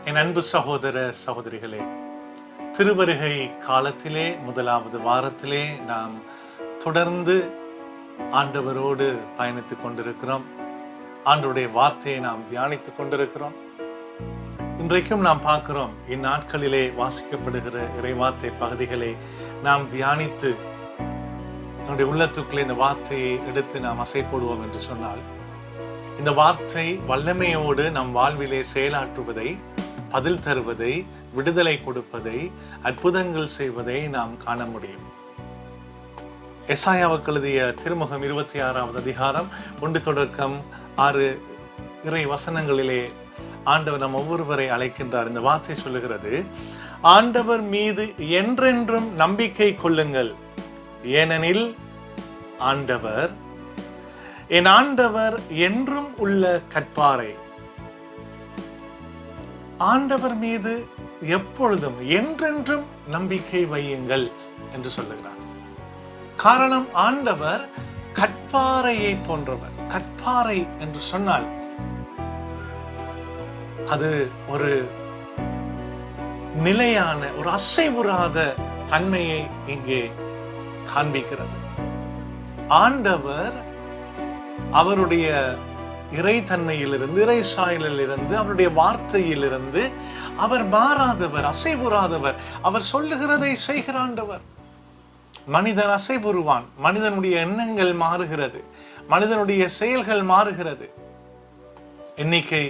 என் அன்பு சகோதர சகோதரிகளே, திருவருகை காலத்திலே முதலாவது வாரத்திலே நாம் தொடர்ந்து ஆண்டவரோடு பயணித்துக் கொண்டிருக்கிறோம். ஆண்டவருடைய வார்த்தையை நாம் தியானித்துக் கொண்டிருக்கிறோம். இன்றைக்கும் நாம் பார்க்கிறோம், இந்நாட்களிலே வாசிக்கப்படுகிற இறைவார்த்தை பகுதிகளை நாம் தியானித்து நம்முடைய உள்ளத்துக்குள்ளே இந்த வார்த்தையை எடுத்து நாம் அசை போடுவோம் என்று சொன்னால், இந்த வார்த்தை வல்லமையோடு நம் வாழ்விலே செயலாற்றுவதை, பதில் தருவதை, விடுதலை கொடுப்பதை, அற்புதங்கள் செய்வதை நாம் காண முடியும். எசாயாவுக்கு எழுதிய திருமுகம் 26வது அதிகாரம் 1-6 இறை வசனங்களிலே ஆண்டவர் நம் ஒவ்வொருவரை அழைக்கின்றார். இந்த வார்த்தை சொல்லுகிறது, ஆண்டவர் மீது என்றென்றும் நம்பிக்கை கொள்ளுங்கள், ஏனெனில் ஆண்டவர் என் ஆண்டவர் என்றும் உள்ள கற்பாறை. ஆண்டவர் மீது எப்பொழுதும் என்றென்றும் நம்பிக்கை வையுங்கள் என்று சொல்லுகிறார். காரணம், ஆண்டவர் கற்பாறையை போன்றவர். கற்பாறை என்று சொன்னால் அது ஒரு நிலையான, ஒரு அசைவுறாத தன்மையை இங்கே காண்பிக்கிறது. ஆண்டவர் அவருடைய இறை தன்மையிலிருந்து, இறை சாயலிலிருந்து, அவருடைய வார்த்தையிலிருந்து அவர் மாறாதவர், அசைவுறாதவர். அவர் சொல்லுகிறதை செய்கிற ஆண்டவர். மனிதன் அசைவுறுவான், மனிதனுடைய எண்ணங்கள் மாறுகிறது, மனிதனுடைய செயல்கள் மாறுகிறது. எண்ணிக்கை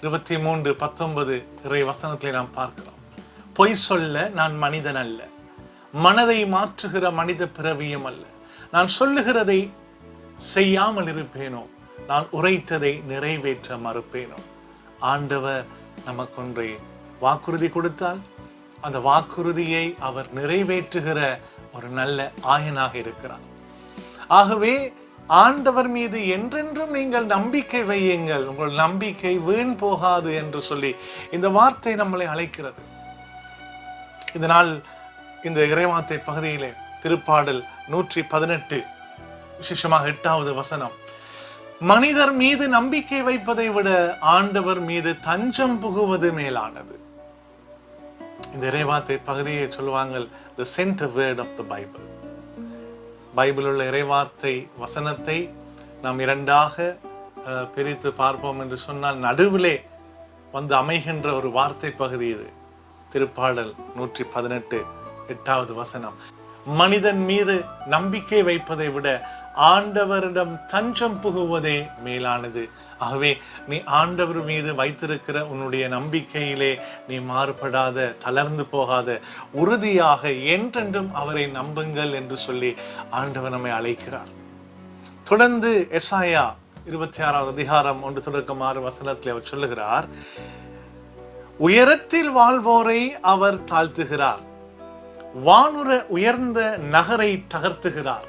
23:19 இறை வசனத்திலே நாம் பார்க்கிறோம், பொய் சொல்ல நான் மனிதன் அல்ல, மனதை மாற்றுகிற மனித பிறவியும் அல்ல. நான் சொல்லுகிறதை செய்யாமல் இருப்பேனோ, நான் உரைத்ததை நிறைவேற்ற மறுப்பேனோ. ஆண்டவர் நமக்கொன்றை வாக்குறுதி கொடுத்தால் அந்த வாக்குறுதியை அவர் நிறைவேற்றுகிற ஒரு நல்ல ஆயனாக இருக்கிறார். ஆகவே ஆண்டவர் மீது என்றென்றும் நீங்கள் நம்பிக்கை வையுங்கள், உங்கள் நம்பிக்கை வீண் போகாது என்று சொல்லி இந்த வார்த்தை நம்மளை அழைக்கிறது. இதனால் இந்த இறைவார்த்தை பகுதியிலே திருப்பாடல் 118 விசேஷமாக 8வது வசனம், மனிதர் மீது நம்பிக்கை வைப்பதை விட ஆண்டவர் மீது தஞ்சம் புகுவது மேலானது. இந்த இறைவார்த்தை பகுதியை சொல்லுவாங்க the center word of the Bible. Bible உள்ள இறைவார்த்தை வசனத்தை நாம் இரண்டாக பிரித்து பார்ப்போம் என்று சொன்னால், நடுவிலே வந்து அமைகின்ற ஒரு வார்த்தை பகுதி இது. திருப்பாடல் 118 8வது வசனம், மனிதன் மீது நம்பிக்கை வைப்பதை விட ஆண்டவரிடம் தஞ்சம் புகுவதே மேலானது. ஆகவே நீ ஆண்டவர் மீது வைத்திருக்கிற உன்னுடைய நம்பிக்கையிலே நீ மாறுபடாத, தளர்ந்து போகாத, உறுதியாக என்றென்றும் அவரை நம்புங்கள் என்று சொல்லி ஆண்டவர் நம்மை அழைக்கிறார். தொடர்ந்து எசாயா 26வது அதிகாரம் 1-6 வசனத்தில் அவர் சொல்லுகிறார், உயரத்தில் வாழ்வோரை அவர் தாழ்த்துகிறார், வானுர உயர்ந்த நகரை தகர்த்துகிறார்,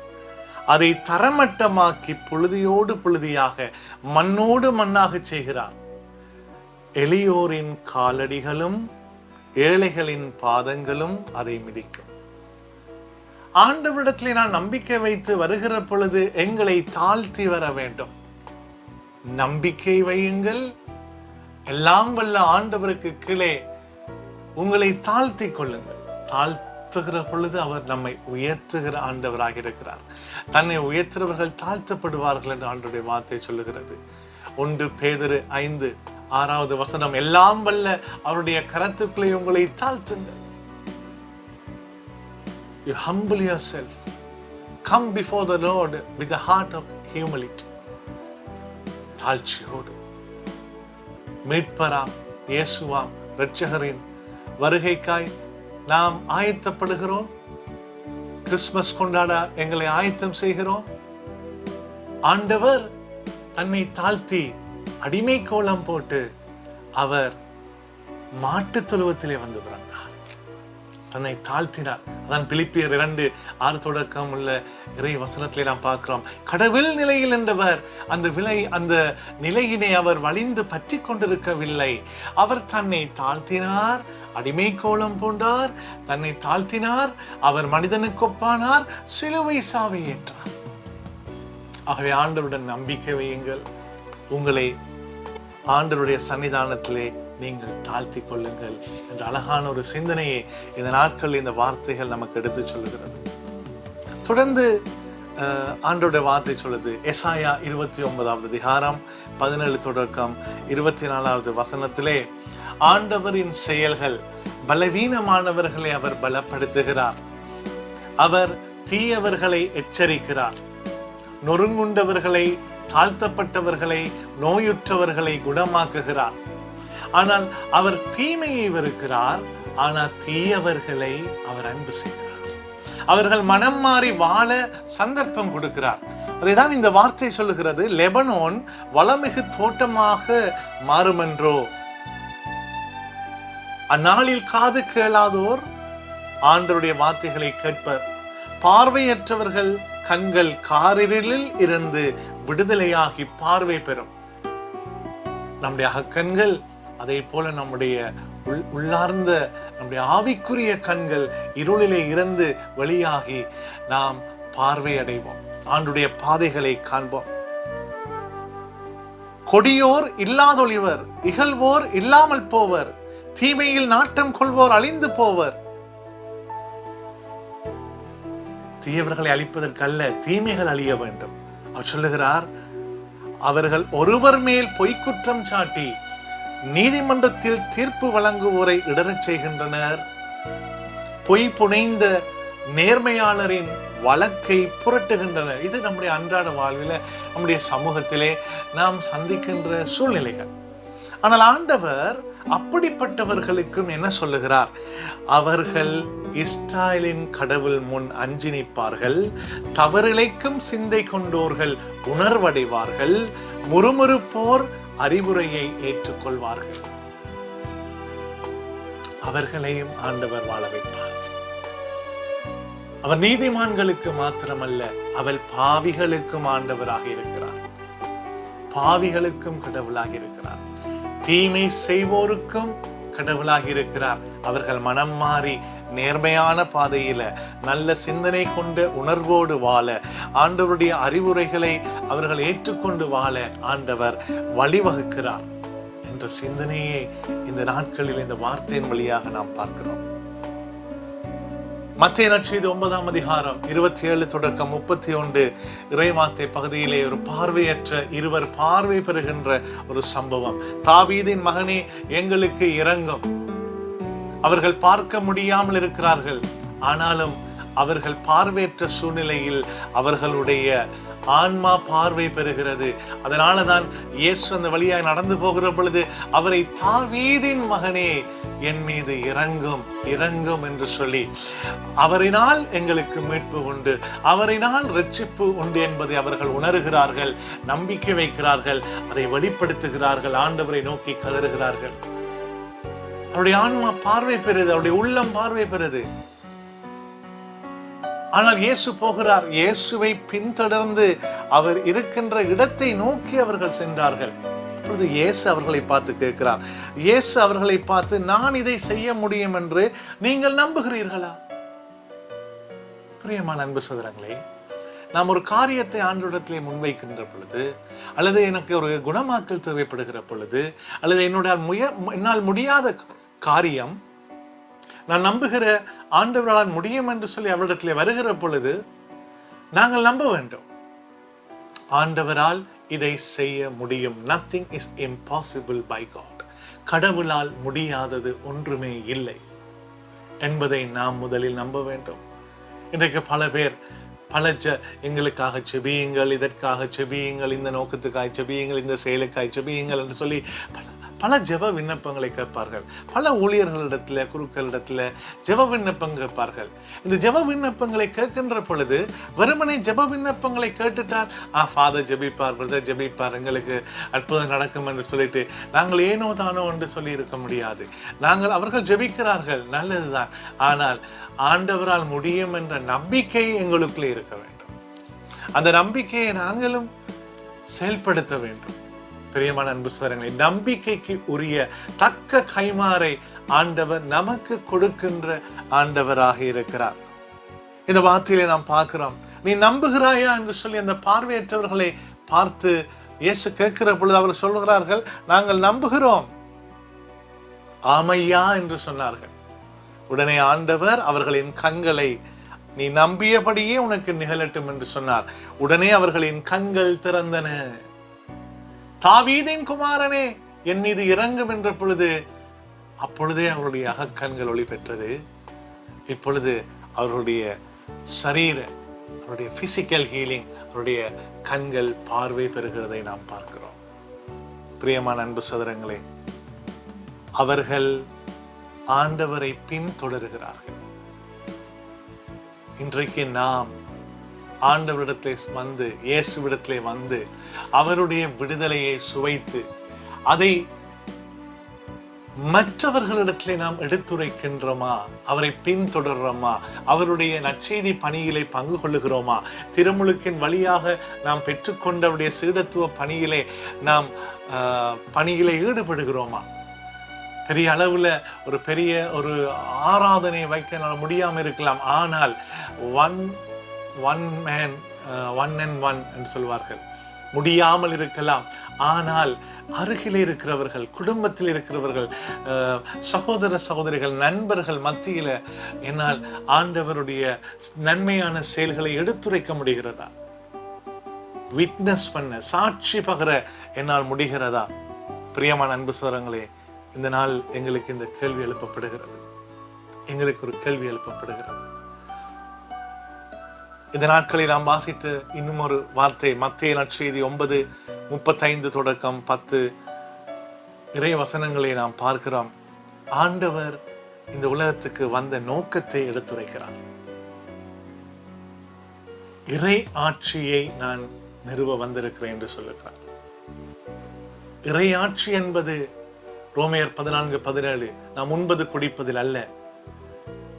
அதை தரமட்டமாக்கி புழுதியோடு புழுதியாக, மண்ணோடு மண்ணாக செய்கிறார். எளியோரின் காலடிகளும் ஏழைகளின் பாதங்களும் அதை மிதிக்கும். ஆண்டவரிடத்திலே நான் நம்பிக்கை வைத்து வருகிற பொழுது எங்களை தாழ்த்தி வர வேண்டும். நம்பிக்கை வையுங்கள், எல்லாம் வல்ல ஆண்டவருக்கு கீழே உங்களை தாழ்த்தி கொள்ளுங்கள். தாழ்த்துகிற பொழுது அவர் நம்மை உயர்த்துகிற ஆண்டவராக இருக்கிறார். தன்னை உயர்த்துறவர்கள் தாழ்த்தப்படுவார்கள் என்று ஆண்டவருடைய வார்த்தை சொல்லுகிறது. 1 பேதுரு 5:6வது வசனம், எல்லாம் வல்ல அவருடைய கரத்துக்குள்ளே உங்களை தாழ்த்துங்கள். You humble yourself. Come before the Lord with a heart of humility. தாழ்ச்சியோடு மீட்பராம் இயேசுவாம் இரட்சகரின் வருகைக்காய் நாம் ஆயத்தப்படுகிறோம். கிறிஸ்துமஸ் கொண்டாட எங்களை ஆயத்தம் செய்கிறோம். ஆண்டவர் தன்னை தாழ்த்தி அடிமை கோலம் போட்டு அவர் மாட்டு தொழுவத்திலே வந்து பிறந்தார், தன்னை தாழ்த்தினார். அதான் பிலிப்பியர் 2:6 உள்ள இறை வசனத்திலே நாம் பார்க்கிறோம். கடவுள் நிலையில் என்றவர் அந்த நிலையினை அவர் வலிந்து பற்றி கொண்டிருக்கவில்லை. அவர் தன்னை தாழ்த்தினார், அடிமை கோலம் பூண்டார், தன்னை தாழ்த்தினார், அவர் மனிதனுக்கு ஒப்பானார், சிலுவை சாவை ஏற்றார். ஆகவே ஆண்டவருடன் நம்பிக்கை வையுங்கள். உங்களை ஆண்டவருடைய சன்னிதானத்திலே நீங்கள் தாழ்த்தி கொள்ளுங்கள் என்ற அழகான ஒரு சிந்தனையை இந்த நாட்கள் இந்த வார்த்தைகள் நமக்கு எடுத்து சொல்லுகிறது. தொடர்ந்து ஆண்டோட வார்த்தை சொல்லுது. எசாயா 29வது அதிகாரம் 17 தொடக்கம் 24வது வசனத்திலே, ஆண்டவரின் செயல்கள் பலவீனமானவர்களை அவர் பலப்படுத்துகிறார், அவர் தீயவர்களை எச்சரிக்கிறார், நொறுங்குண்டவர்களை, தாழ்த்தப்பட்டவர்களை, நோயுற்றவர்களை குணமாக்குகிறார். ஆனால் அவர் தீமையை வெறுக்கிறார், ஆனால் தீயவர்களை அவர் அன்பு செய்கிறார். அவர்கள் மனம் மாறி வாழ சந்தர்ப்பம் கொடுக்கிறார். அதைதான் இந்த வார்த்தை சொல்லுகிறது. லெபனோன் வளமிகு தோட்டமாக மாறுமென்றோ, அந்நாளில் காது கேளாதோர் ஆண்டவருடைய வார்த்தைகளை கேட்பர், பார்வையற்றவர்கள் கண்கள் காரிருளில் இருந்து விடுதலையாகி பார்வை பெறும். நம்முடைய அகக்கண்கள் அதே போல நம்முடைய உள்ளார்ந்த நம்முடைய ஆவிக்குரிய கண்கள் இருளிலே இருந்து வெளியாகி நாம் பார்வை அடைவோம், ஆண்டுடைய பாதைகளை காண்போம். கொடியோர் இல்லாதொழிவர், இகழ்வோர் இல்லாமல் போவர், தீமையில் நாட்டம் கொள்வோர் அழிந்து போவர். தீயவர்களை அழிப்பதற்கல்ல, தீமைகள் அழிய வேண்டும். அவர் சொல்லுகிறார், அவர்கள் ஒருவர் மேல் பொய்க்குற்றம் சாட்டி நீதிமன்றத்தில் தீர்ப்பு வழங்குவோரை இடரச் செய்கின்றனர். பொய் புனைந்த நேர்மையாளரின் வழக்கை புரட்டுகின்றனர். இது நம்முடைய அன்றாட வாழ்வில், நம்முடைய சமூகத்திலே நாம் சந்திக்கின்ற சூழ்நிலைகள். ஆனால் ஆண்டவர் அப்படிப்பட்டவர்களுக்கும் என்ன சொல்லுகிறார்? அவர்கள் இஸ்ராயலின் கடவுள் முன் அஞ்சி நிற்பார்கள், தவறிழைக்கும் சிந்தை கொண்டோர்கள் உணர்வடைவார்கள், முறுமுறுப்போர் அறிவுரையை ஏற்றுக்கொள்வார்கள். அவர்களையும் ஆண்டவர் வாழ வைப்பார். அவர் நீதிமான்களுக்கு மாத்திரமல்ல, அவள் பாவிகளுக்கும் ஆண்டவராக இருக்கிறார், பாவிகளுக்கும் கடவுளாக இருக்கிறார், தீமை செய்வோருக்கும் கடவுளாக இருக்கிறார். அவர்கள் மனம் மாறி நேர்மையான பாதையில நல்ல சிந்தனை கொண்ட உணர்வோடு வாழ, ஆண்டவருடைய அறிவுரைகளை அவர்கள் ஏற்றுக்கொண்டு வாழ ஆண்டவர் வழிவகுக்கிறார் என்ற சிந்தனையை இந்த நாட்களில் இந்த வார்த்தையின் வழியாக நாம் பார்க்கிறோம். மத்தேயு நற்செய்தி 9ஆம் அதிகாரம் 27 தொடக்கம் 31 இறைவார்த்தை பகுதியிலே ஒரு பார்வையற்ற இருவர் பார்வை பெறுகின்ற ஒரு சம்பவம். தாவீதின் மகனே, எங்களுக்கு இரங்கும். அவர்கள் பார்க்க முடியாமல் இருக்கிறார்கள், ஆனாலும் அவர்கள் பார்வையற்ற சூழ்நிலையில் அவர்களுடைய ஆன்மா பார்வை பெறுகிறது. அதனாலதான் இயேசு அந்த வழியாக நடந்து போகிற பொழுது அவரை தாவீதின் மகனே, என் மீது இரங்கும் இரங்கும் என்று சொல்லி, அவரினால் எங்களுக்கு மீட்பு உண்டு, அவரினால் ரட்சிப்பு உண்டு என்பதை அவர்கள் உணர்கிறார்கள், நம்பிக்கை வைக்கிறார்கள், அதை வெளிப்படுத்துகிறார்கள், ஆண்டவரை நோக்கி கதறுகிறார்கள். அவருடைய ஆன்மா பார்வை பெறுது, அவருடைய உள்ளம் பார்வை பெறுது. ஆனால் இயேசு போகிறார். இயேசுவை பின்தொடர்ந்து அவர் இருக்கின்ற இடத்தை நோக்கி அவர்கள் சென்றார்கள். அப்பொழுது இயேசு அவர்களை பார்த்து கேட்கிறார். இயேசு அவர்களை பார்த்து, நான் இதை செய்ய முடியும் என்று நீங்கள் நம்புகிறீர்களா? பிரியமான அன்பு சகோதரங்களே, நாம் ஒரு காரியத்தை ஆண்டவரிடத்திலே முன்வைக்கின்ற பொழுது, அல்லது எனக்கு ஒரு குணமாக்கல் தேவைப்படுகிற பொழுது, அல்லது என்னால் முடியாத காரியம் நான் நம்புகிற ஆண்டவரால் முடியும் என்று சொல்லி அவரிடத்திலே வருகிற பொழுது நாங்கள் நம்ப வேண்டும், ஆண்டவரால் இதை செய்ய முடியும். Nothing is impossible by God. கடவுளால் முடியாதது ஒன்றுமே இல்லை என்பதை நாம் முதலில் நம்ப வேண்டும். இன்றைக்கு பல பேர் எங்களுக்காக செபியுங்கள், இதற்காக செபியுங்கள், இந்த நோக்கத்துக்காக செபியுங்கள், இந்த செயலுக்காக செபியுங்கள் என்று சொல்லி பல ஜெப விண்ணப்பங்களை கேட்பார்கள். பல ஊழியர்களிடத்துல, குருக்களிடத்துல ஜெப விண்ணப்பம் கேட்பார்கள். இந்த ஜெப விண்ணப்பங்களை கேட்கின்ற பொழுது வெறுமனை ஜெப விண்ணப்பங்களை கேட்டுட்டால், ஃபாதர் ஜெபிப்பார், பிரதர் ஜெபிப்பார், எங்களுக்கு அற்புதம் நடக்கும் என்று சொல்லிட்டு நாங்கள் ஏனோ தானோ என்று சொல்லி இருக்க முடியாது. அவர்கள் ஜெபிக்கிறார்கள், நல்லதுதான். ஆனால் ஆண்டவரால் முடியும் என்ற நம்பிக்கை எங்களுக்குள்ளே இருக்க வேண்டும். அந்த நம்பிக்கையை நாங்களும் செயல்படுத்த வேண்டும். பிரியமான அன்பு சகோதரங்களே, நம்பிக்கைக்கு உரிய தக்க கைமாறை ஆண்டவர் நமக்கு கொடுக்கின்ற ஆண்டவராக இருக்கிறார். இந்த வார்த்தையிலே நாம் பார்க்கிறோம். நீ நம்புகிறாயா என்று சொல்லி அந்த பார்வையற்றவர்களை பார்த்து இயேசு கேட்கிற பொழுது அவர் சொல்கிறார்கள், நாங்கள் நம்புகிறோம். ஆமையா என்று சொன்னார்கள். உடனே ஆண்டவர் அவர்களின் கண்களை, நீ நம்பியபடியே உனக்கு நிகழட்டும் என்று சொன்னார். உடனே அவர்களின் கண்கள் திறந்தன. தாவீதின் குமாரனே, என் மீது இறங்கும் என்ற பொழுது அப்பொழுதே அவருடைய அகக்கண்கள் ஒளி பெற்றது. இப்பொழுது அவருடைய சரீர, அவருடைய பிசிக்கல் ஹீலிங், அவருடைய கண்கள் பார்வை பெறுகிறதை நாம் பார்க்கிறோம். பிரியமான அன்பு சகோதரங்களே, அவர்கள் ஆண்டவரை பின்தொடர்கிறார்கள். இன்றைக்கு நாம் ஆண்டவரிடத்திலே வந்து, இயேசுவிடத்திலே வந்து அவருடைய விடுதலையை சுவைத்து அதை மற்றவர்களிடத்திலே நாம் எடுத்துரைக்கின்றோமா? அவரை பின்தொடர்றோமா? அவருடைய நற்செய்தி பணியிலே பங்கு கொள்ளுகிறோமா? திருமுழுக்கின் வழியாக நாம் பெற்றுக்கொண்டவருடைய சீடத்துவ பணியிலே நாம் பணியிலே ஈடுபடுகிறோமா? பெரிய அளவுல ஒரு பெரிய ஒரு ஆராதனை வைக்க முடியாம இருக்கலாம். ஆனால் ஒன் மேன் என்று சொல்வார்கள், முடியாமல் இருக்கலாம். ஆனால் அருகிலே இருக்கிறவர்கள், குடும்பத்தில் இருக்கிறவர்கள், சகோதர சகோதரிகள், நண்பர்கள் மத்தியில என்னால் ஆண்டவருடைய நன்மையான செயல்களை எடுத்துரைக்க முடிகிறதா? விட்னஸ் பண்ண, சாட்சி பகர என்னால் முடிகிறதா? பிரியமான அன்பு சகோதரங்களே, இந்த நாள் எங்களுக்கு இந்த கேள்வி எழுப்பப்படுகிறது. எங்களுக்கு ஒரு கேள்வி எழுப்பப்படுகிறது. இந்த நாட்களில் நாம் வாசித்த இன்னும் ஒரு வார்த்தை, மத்தேயு நற்செய்தி 9:35 தொடக்கம் 10 இறை வசனங்களை நாம் பார்க்கிறோம். ஆண்டவர் இந்த உலகத்துக்கு வந்த நோக்கத்தை எடுத்துரைக்கிறார். இறை ஆட்சியை நான் நிறுவ வந்திருக்கிறேன் என்று சொல்லுகிறார். இறை ஆட்சி என்பது ரோமையர் 14:17 நாம் உண்பது குடிப்பதில் அல்ல,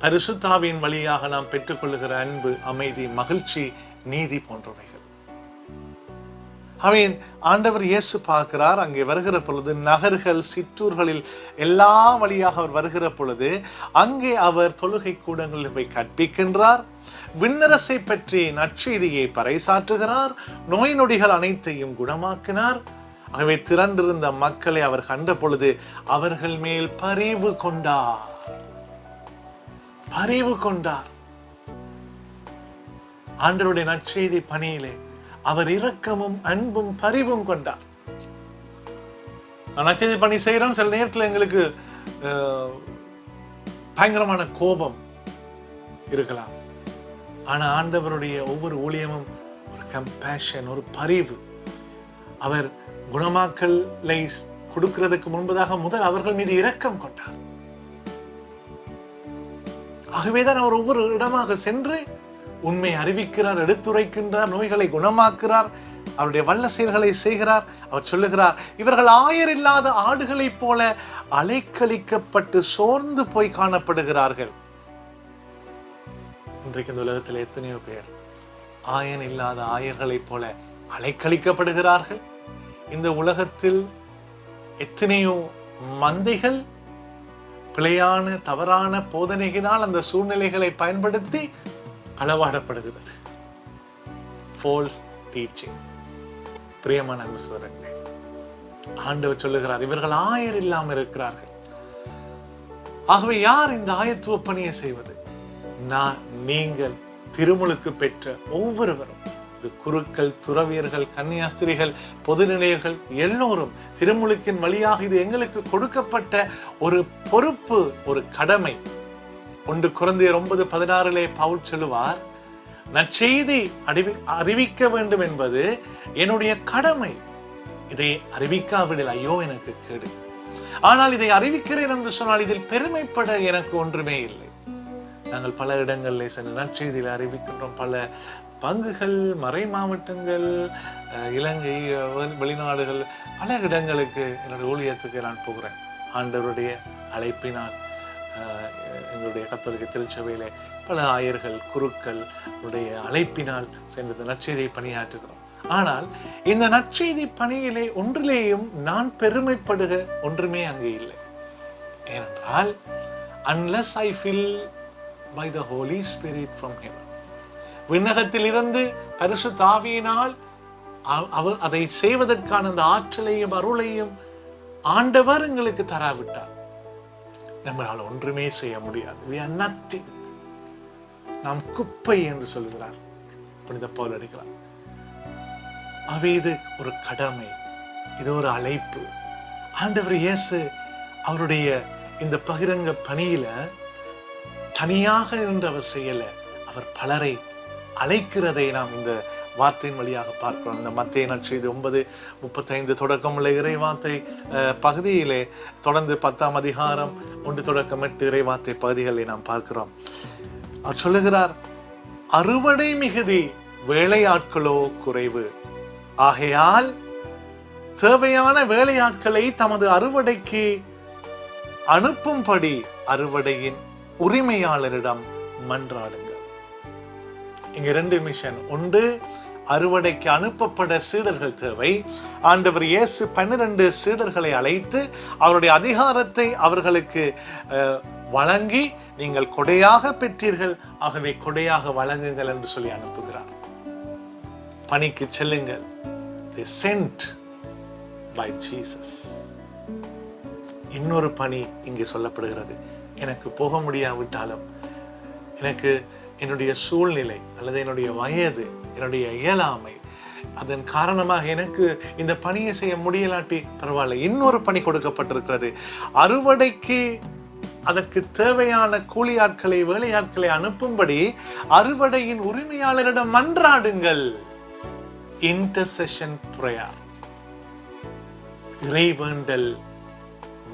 பரிசுத்த ஆவியின் வழியாக நாம் பெற்றுக்கொள்ளுகிற அன்பு, அமைதி, மகிழ்ச்சி, நீதி போன்றவைகள். அவன் ஆண்டவர் இயேசு பார்க்கிறார். அங்கே வருகிற பொழுது நகர்கள், சிற்றூர்களில் எல்லா வழியாக அவர் வருகிற பொழுது அங்கே அவர் தொழுகை கூடங்களில் போய் கற்பிக்கின்றார். விண்ணரசை பற்றி நற்செய்தியை பறைசாற்றுகிறார். நோய் நொடிகள் அனைத்தையும் குணமாக்கினார். ஆகவே திரண்டிருந்த மக்களை அவர் கண்ட பொழுது அவர்கள் மேல் பரிவு கொண்டார். ஆண்டவருடைய நற்செய்தி பணியிலே அவர் இரக்கமும் அன்பும் பரிவும் கொண்டார். நற்செய்தி பணி செய்யறோம், சில நேரத்தில் எங்களுக்கு பயங்கரமான கோபம் இருக்கலாம். ஆனா ஆண்டவருடைய ஒவ்வொரு ஊழியமும் ஒரு கம்பேஷன், ஒரு பரிவு. அவர் குணமாக்கலை கொடுக்கிறதுக்கு முன்பதாக முதல் அவர்கள் மீது இரக்கம் கொண்டார். ஆகவேதான் அவர் ஒவ்வொரு இடமாக சென்று உண்மை அறிவிக்கிறார், எடுத்துரைக்கின்றார், நோய்களை குணமாக்குறார், அவருடைய வல்ல செயல்களை செய்கிறார். அவர் சொல்லுகிறார், இவர்கள் ஆயர் இல்லாத ஆடுகளைப் போல அலைக்கழிக்கப்பட்டு சோர்ந்து போய் காணப்படுகிறார்கள். இன்றைக்கு இந்த உலகத்தில் எத்தனையோ பேர் ஆயன் இல்லாத ஆயர்களைப் போல அலைக்கழிக்கப்படுகிறார்கள். இந்த உலகத்தில் எத்தனையோ மந்தைகள் பிழையான தவறான போதனையினால் அந்த சூழ்நிலைகளை பயன்படுத்தி களவாடப்படுகிறது. Falls teaching. பிரியமான அன்பு சகோதரர்களே, ஆண்டவர் சொல்லுகிறார், இவர்கள் ஆயர் இல்லாமல் இருக்கிறார்கள். ஆகவே யார் இந்த ஆயத்துவ பணியை செய்வது? நீங்கள் திருமுழுக்கு பெற்ற ஒவ்வொருவரும், குருக்கள், துறவியர்கள், கன்னியாஸ்திரிகள், பொது நிலையர்கள் எல்லோரும் திருமுழுக்கின் வழியாக இது எங்களுக்கு கொடுக்கப்பட்ட ஒரு பொறுப்பு, ஒரு கடமை. 1 கொரிந்தியர் 9:16 பவுல் சொல்லுவார், நற்செய்தி அறிவிக்க வேண்டும் என்பது என்னுடைய கடமை. இதை அறிவிக்காவிடில் ஐயோ எனக்கு கேடு. ஆனால் இதை அறிவிக்கிறேன் என்று சொன்னால் இதில் பெருமைப்பட எனக்கு ஒன்றுமே இல்லை. நாங்கள் பல இடங்களில் சென்று நற்செய்தியில் அறிவிக்கின்றோம். பல பங்குகள், மறை மாவட்டங்கள், இலங்கை, வெளிநாடுகள், பல இடங்களுக்கு என்னுடைய ஊழியத்துக்கு நான் போகிறேன். ஆண்டவருடைய அழைப்பினால் எங்களுடைய கத்தோலிக்க திருச்சபையிலே பல ஆயர்கள், குருக்கள் உடைய அழைப்பினால் சென்று நற்செய்தியை பணியாற்றுகிறோம். ஆனால் இந்த நற்செய்தி பணியிலே ஒன்றிலேயும் நான் பெருமைப்படுக ஒன்றுமே அங்கே இல்லை. ஏனென்றால் unless I feel by the Holy Spirit from heaven, விண்ணகத்தில் இருந்து பரிசுத்த ஆவியினால் அவர் அதை செய்வதற்கான அந்த ஆற்றலையும் அருளையும் ஆண்டவர் எங்களுக்கு தராவிட்டார். நம்மளால் ஒன்றுமே செய்ய முடியாது. We are nothing. நாம் குப்பை என்று சொல்கிறார் புனித பவுல் அடிகளார். அவை இது ஒரு கடமை, இது ஒரு அழைப்பு. ஆண்டவர் இயேசு அவருடைய இந்த பகிரங்க பணியில தனியாக நின்றவர் செய்யல, அவர் பலரை அழைக்கிறதை நாம் இந்த வார்த்தையின் வழியாக பார்க்கிறோம். இந்த மத்தேயு நற்செய்தி 9:35 தொடக்கமுள்ள இறை வார்த்தை பகுதியிலே தொடர்ந்து 10ஆம் அதிகாரம் 1-8 இறை வார்த்தை பகுதிகளை நாம் பார்க்கிறோம். அவர் சொல்லுகிறார், அறுவடை மிகுதி, வேலையாட்களோ குறைவு. ஆகையால் தேவையான வேலையாட்களை தமது அறுவடைக்கு அனுப்பும்படி அறுவடையின் உரிமையாளரிடம் மன்றாடுங்கள். இங்க 2 மிஷன். ஒன்று, அறுவடைக்கு அனுப்பப்பட சீடர்கள் தேவை. ஆண்டவர் இயேசு 12 சீடர்களை அழைத்து அவருடைய அதிகாரத்தை அவர்களுக்கு வழங்கி, நீங்கள் கொடையாக பெற்றீர்கள், ஆகவே கொடையாக வழங்குங்கள் என்று சொல்லி அனுப்புகிறார். பணிக்கு செல்லுங்கள். They sent by Jesus. இன்னொரு பணி இங்கே சொல்லப்படுகிறது. எனக்கு போக முடியாவிட்டாலும், எனக்கு என்னுடைய சூழ்நிலை அல்லது என்னுடைய வயது, என்னுடைய இயலாமை, அதன் காரணமாக எனக்கு இந்த பணியை செய்ய முடியலாட்டி பரவாயில்ல, இன்னொரு பணி கொடுக்கப்பட்டிருக்கிறது. அறுவடைக்கு அதற்கு தேவையான கூலியாட்களை, வேலையாட்களை அனுப்பும்படி அறுவடையின் உரிமையாளரிடம் மன்றாடுங்கள். இன்டர்செஷன் பிரேயர், இறைவேண்டல்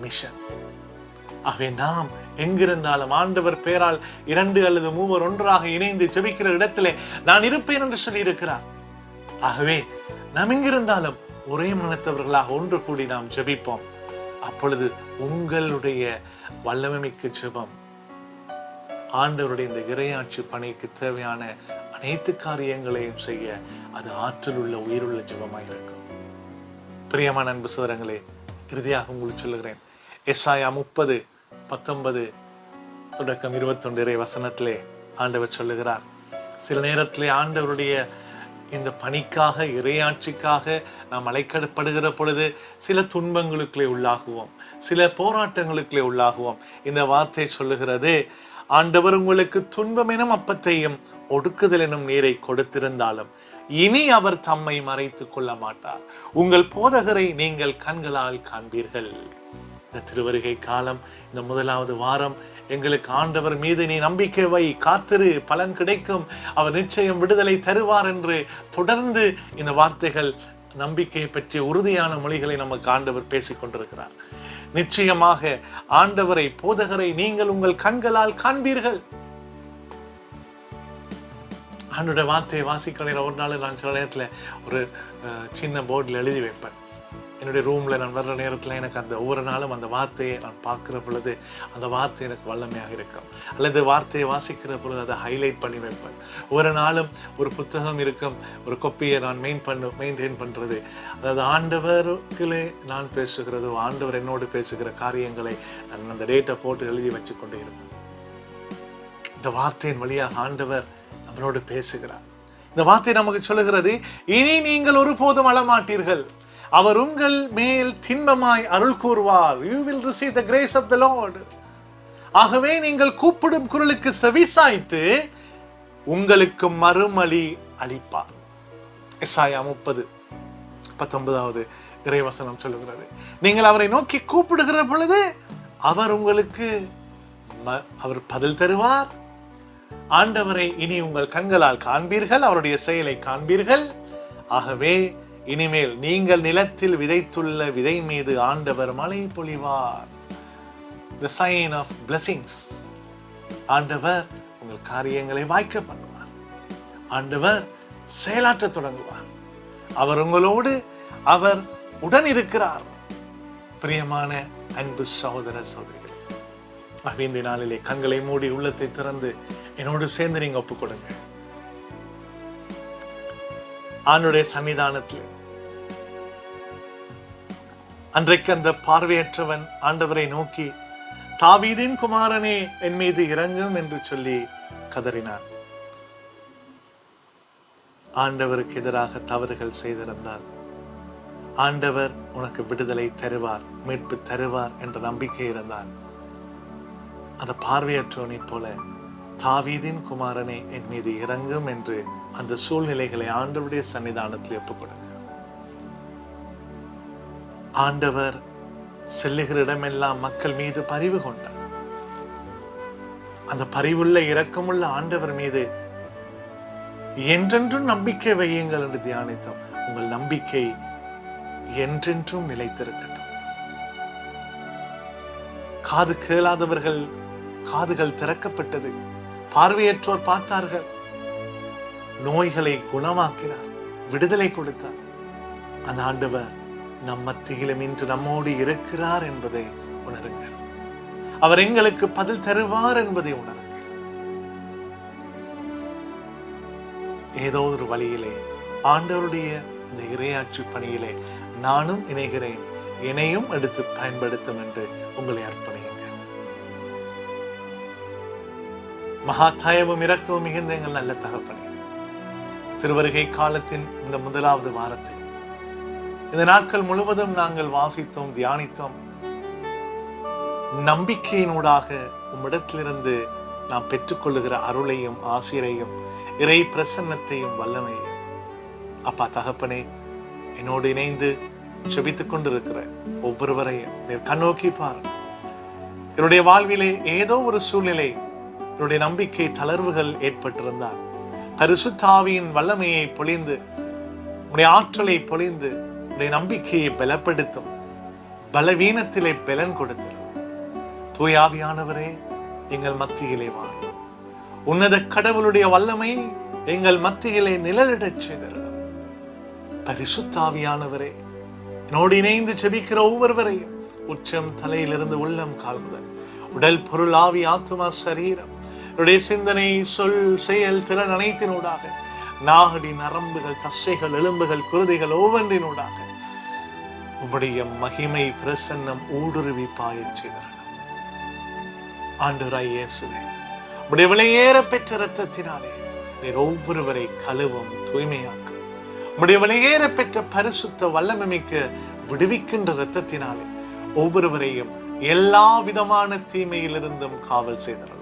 மிஷன். ஆகவே நாம் எங்கிருந்தாலும் ஆண்டவர் பேரால் 2 அல்லது 3 ஒன்றாக இணைந்து ஜெபிக்கிற இடத்திலே நான் இருப்பேன் என்று சொல்லி இருக்கிறார். ஆகவே நாம் எங்கிருந்தாலும் ஒரே மனத்தவர்களாக ஒன்று கூடி நாம் ஜெபிப்போம். அப்பொழுது உங்களுடைய வல்லமைமிக்க ஜெபம் ஆண்டவருடைய இந்த இறையாட்சி பணிக்கு தேவையான அனைத்து காரியங்களையும் செய்ய அது ஆற்றல் உள்ள, உயிருள்ள ஜெபமாக இருக்கும். பிரியமான அன்பு சகோதரங்களே, இறுதியாக உங்களுக்கு சொல்லுகிறேன், எசாயா 30:19-21 இறை வசனத்திலே ஆண்டவர் சொல்லுகிறார், சில நேரத்திலே ஆண்டவருடைய இந்த பணிக்காக, இறையாட்சிக்காக நாம் அழைக்கப்படுகிற பொழுது சில துன்பங்களுக்குள்ளே உள்ளாகுவோம், சில போராட்டங்களுக்குள்ளே உள்ளாகுவோம். இந்த வார்த்தை சொல்லுகிறது, ஆண்டவர் உங்களுக்கு துன்பம் எனும் அப்பத்தையும் ஒடுக்குதல் எனும் நீரை கொடுத்திருந்தாலும் இனி அவர் தம்மை மறைத்துக் கொள்ள மாட்டார். உங்கள் போதகரை நீங்கள் கண்களால் காண்பீர்கள். இந்த திருவருகை காலம், இந்த 1வது வாரம் எங்களுக்கு ஆண்டவர் மீது நீ நம்பிக்கை வை, காத்திரு, பலன் கிடைக்கும், அவர் நிச்சயம் விடுதலை தருவார் என்று தொடர்ந்து இந்த வார்த்தைகள், நம்பிக்கையை பற்றிய உறுதியான மொழிகளை நமக்கு ஆண்டவர் பேசிக் கொண்டிருக்கிறார். நிச்சயமாக ஆண்டவரை, போதகரை நீங்கள் உங்கள் கண்களால் காண்பீர்கள். ஆண்டோட வார்த்தையை வாசிக்கிற ஒரு நாள் நான் சில நேரத்தில் ஒரு சின்ன போர்டில் எழுதி வைப்பேன். என்னுடைய ரூமில் நான் வர்ற நேரத்தில் எனக்கு அந்த ஒவ்வொரு நாளும் அந்த வார்த்தையை நான் பார்க்குற பொழுது அந்த வார்த்தை எனக்கு வல்லமையாக இருக்கும். அல்லது வார்த்தையை வாசிக்கிற பொழுது அதை ஹைலைட் பண்ணி வைப்பேன். ஒவ்வொரு நாளும் ஒரு புத்தகம் இருக்கும், ஒரு கொப்பியை நான் மெயின்டைன் பண்ணுறது. அதாவது ஆண்டவருக்குள்ளே நான் பேசுகிறதோ, ஆண்டவர் என்னோடு பேசுகிற காரியங்களை நான் அந்த டேட்டை போட்டு எழுதி வச்சு கொண்டே இருப்பேன். இந்த வார்த்தையின் வழியாக ஆண்டவர் நம்மளோடு பேசுகிறார். இந்த வார்த்தை நமக்கு சொல்லுகிறது, இனி நீங்கள் ஒருபோதும் அழமாட்டீர்கள், அவர் உங்கள் மேல் திண்மமாய் அருள் கூறுவார். You will receive the grace of the Lord. ஆகவே நீங்கள் கூப்பிடும் குரலுக்கு செவிசாய்த்து உங்களுக்கு மறுமொழி அளிப்பார். எசாயா 30:19 இறைவசனம் சொல்லுகிறது, நீங்கள் அவரை நோக்கி கூப்பிடுகிற பொழுது அவர் உங்களுக்கு பதில் தருவார். ஆண்டவரை இனி உங்கள் கண்களால் காண்பீர்கள், அவருடைய செயலை காண்பீர்கள். ஆகவே இனிமேல் நீங்கள் நிலத்தில் விதைத்துள்ள விதை மீது ஆண்டவர் மழை பொழிவார். The sign of blessings. ஆண்டவர் உங்கள் காரியங்களை வாய்க்க பண்ணுவார். ஆண்டவர் செயலாற்ற தொடங்குவார். அவர் உங்களோடு, அவர் உடன் இருக்கிறார். பிரியமான அன்பு சகோதர சகோதரிகளே, இந்த நாளிலே கண்களை மூடி உள்ளத்தை திறந்து என்னோடு சேர்ந்து நீங்க ஒப்புக் கொடுங்க. ஆண்டுடைய சன்னிதானத்தில் அன்றைக்கு அந்த பார்வையற்றவன் ஆண்டவரை நோக்கி, தாவீதின் குமாரனே என் மீது இரங்கும் என்று சொல்லி கதறினார். ஆண்டவருக்கு எதிராக தவறுகள் செய்திருந்தால் ஆண்டவர் உனக்கு விடுதலை தருவார், மீட்பு தருவார் என்ற நம்பிக்கை இருந்தால் அந்த பார்வையற்றவனை போல தாவீதின் குமாரனே என் மீது இறங்கும் என்று அந்த சூழ்நிலைகளை ஆண்டவருடைய சன்னிதானத்தில் ஒப்புக் கொடுங்க. ஆண்டவர் செல்லுகிற இடமெல்லாம் மக்கள் மீது பரிவு கொண்டார். அந்த பரிவுள்ள இரக்கமுள்ள ஆண்டவர் மீது என்றென்றும் நம்பிக்கை வையுங்கள் என்று தியானித்தோம். உங்கள் நம்பிக்கை என்றென்றும் நிலைத்திருக்கட்டும். காது கேளாதவர்கள் காதுகள் திறக்கப்பட்டது. பார்வையற்றோர் பார்த்தார்கள். நோய்களை குணமாக்கினார், விடுதலை கொடுத்தார். அந்த ஆண்டவர் நம் மத்தியிலும் இன்று நம்மோடு இருக்கிறார் என்பதை உணருங்கள். அவர் எங்களுக்கு பதில் தருவார் என்பதை உணருங்கள். ஏதோ ஒரு வழியிலே ஆண்டவருடைய இந்த இறையாட்சி பணியிலே நானும் இணைகிறேன், என்னையும் எடுத்து பயன்படுத்தும் என்று உங்களை அர்ப்பணியுங்கள். மகா தயவும் இரக்கமும் மிகுந்த எங்கள் நல்ல தகப்பனே, திருவருகை காலத்தின் இந்த முதலாவது வாரத்தில் இந்த நாட்கள் முழுவதும் நாங்கள் வாசித்தோம், தியானித்தோம். நம்பிக்கையினூடாக உம்மிடத்திலிருந்து நாம் பெற்றுக்கொள்ளுகிற அருளையும் ஆசிரையும் இறை பிரசன்னத்தையும் வல்லமையும் அப்பா தகப்பனே, என்னோடு இணைந்து செபித்துக் கொண்டிருக்கிற ஒவ்வொருவரையும் நீர் கண்ணோக்கி பாருங்க. என்னுடைய வாழ்விலே ஏதோ ஒரு சூழ்நிலை, என்னுடைய நம்பிக்கை தளர்வுகள் ஏற்பட்டிருந்தால் பரிசுத்த ஆவியின் வல்லமையை பொழிந்து, உடைய ஆற்றலை பொழிந்து, உடைய நம்பிக்கையை பலப்படுத்தும். பலவீனத்திலே பலன் கொடுத்து தூயாவியானவரே எங்கள் மத்தியிலே வாரும். உன்னத கடவுளுடைய வல்லமை எங்கள் மத்தியிலே நிழலிடச் செய்திருக்கும். பரிசுத்தாவியானவரே, என்னோடு இணைந்து செபிக்கிற ஒவ்வொருவரையும் உச்சம் தலையிலிருந்து உள்ளம் கால் முதல் உடல் பொருள் ஆவி ஆத்துமா சரீரம் என்னுடைய சிந்தனை சொல் செயல் திறன் அனைத்தினூடாக நாகடி நரம்புகள் தசைகள் எலும்புகள் குருதிகள் ஒவ்வொன்றினூடாக உம்முடைய மகிமை பிரசன்னம் ஊடுருவி பாயச் செய்திருக்கும். ஆண்டவராய் இயேசுவே, உம்முடைய விலையேற பெற்ற இரத்தத்தினாலே நீர் ஒவ்வொருவரை கழுவும் தூய்மையாக்கும். உம்முடைய விலையேற பெற்ற பரிசுத்த வல்லமைமிக்க விடுவிக்கின்ற இரத்தத்தினாலே ஒவ்வொருவரையும் எல்லா விதமான தீமையிலிருந்தும் காவல் செய்திடலாம்.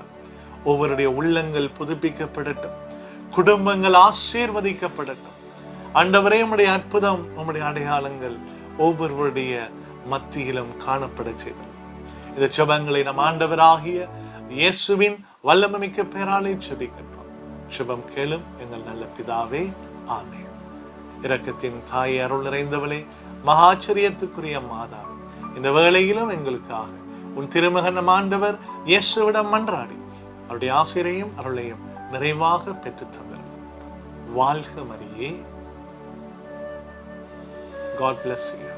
ஒவ்வொருடைய உள்ளங்கள் புதுப்பிக்கப்படட்டும், குடும்பங்கள் ஆசீர்வதிக்கப்படட்டும். ஆண்டவரே, உம்முடைய அற்புதம், உம்முடைய அடையாளங்கள் ஒவ்வொருவருடைய மத்தியிலும் காணப்பட செய்தோம். இந்த ஜெபங்களை நம் ஆண்டவராகிய இயேசுவின் வல்லமைமிக்க பெயராலே ஜெபிக்கின்றோம். ஜெபம் கேளும் எங்கள் நல்ல பிதாவே, ஆமென். இரக்கத்தின் தாய், அருள் நிறைந்தவளே, மகாச்சரியத்துக்குரிய மாதா, இந்த வேளையிலும் எங்களுக்காக உன் திருமகன் ஆண்டவர் இயேசுவிடம் மன்றாடி அவருடைய ஆசிரையும் அருளையும் நிறைவாக பெற்று தந்தார். வாழ்க மரியே. God bless you.